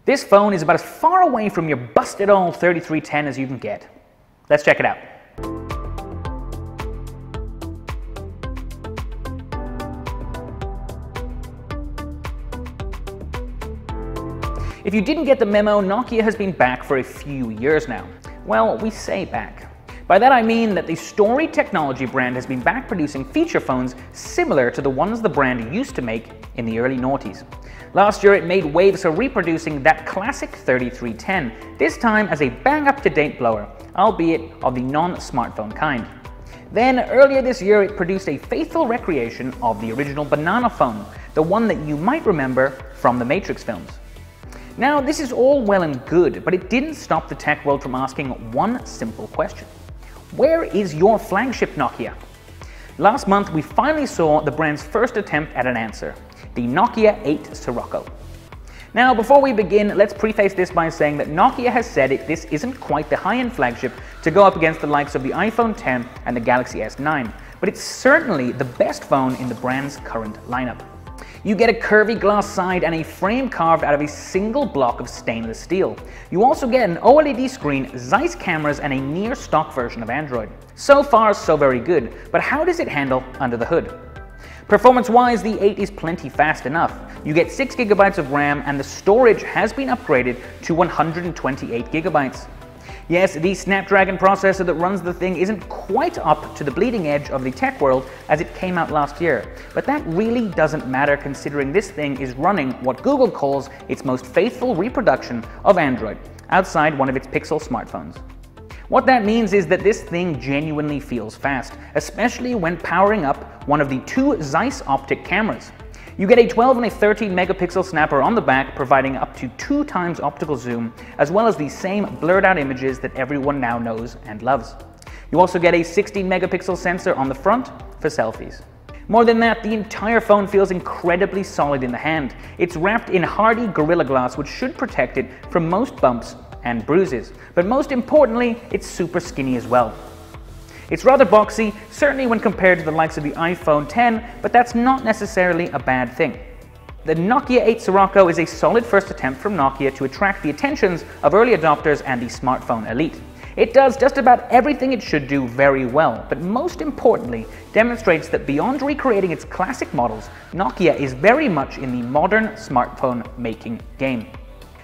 This phone is about as far away from your busted old 3310 as you can get. Let's check it out. If you didn't get the memo, Nokia has been back for a few years now. Well, we say back. By that I mean that the storied technology brand has been back producing feature phones similar to the ones the brand used to make in the early noughties. Last year it made waves for reproducing that classic 3310, this time as a bang-up-to-date blower, albeit of the non-smartphone kind. Then earlier this year it produced a faithful recreation of the original bananaphone, the one that you might remember from the Matrix films. Now this is all well and good, but it didn't stop the tech world from asking one simple question. Where is your flagship Nokia? Last month we finally saw the brand's first attempt at an answer, the Nokia 8 Sirocco. Now before we begin, let's preface this by saying that Nokia has said this isn't quite the high-end flagship to go up against the likes of the iPhone X and the Galaxy S9, but it's certainly the best phone in the brand's current lineup. You get a curvy glass side and a frame carved out of a single block of stainless steel. You also get an OLED screen, Zeiss cameras, and a near-stock version of Android. So far, so very good, but how does it handle under the hood? Performance-wise, the 8 is plenty fast enough. You get 6 GB of RAM and the storage has been upgraded to 128 GB. Yes, the Snapdragon processor that runs the thing isn't quite up to the bleeding edge of the tech world as it came out last year, but that really doesn't matter considering this thing is running what Google calls its most faithful reproduction of Android, outside one of its Pixel smartphones. What that means is that this thing genuinely feels fast, especially when powering up one of the 2 Zeiss optic cameras. You get a 12 and a 13 megapixel snapper on the back, providing up to 2 times optical zoom, as well as the same blurred out images that everyone now knows and loves. You also get a 16 megapixel sensor on the front for selfies. More than that, the entire phone feels incredibly solid in the hand. It's wrapped in hardy Gorilla Glass, which should protect it from most bumps and bruises. But most importantly, it's super skinny as well. It's rather boxy, certainly when compared to the likes of the iPhone X, but that's not necessarily a bad thing. The Nokia 8 Sirocco is a solid first attempt from Nokia to attract the attentions of early adopters and the smartphone elite. It does just about everything it should do very well, but most importantly, demonstrates that beyond recreating its classic models, Nokia is very much in the modern smartphone making game.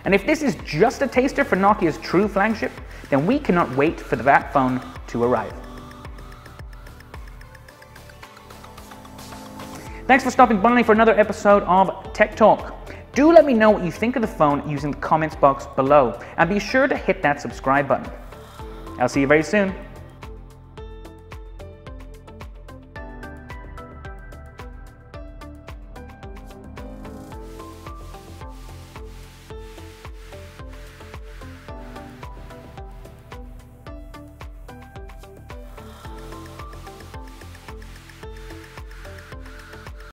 And if this is just a taster for Nokia's true flagship, then we cannot wait for that phone to arrive. Thanks for stopping by for another episode of Tech Talk. Do let me know what you think of the phone using the comments box below, and be sure to hit that subscribe button. I'll see you very soon.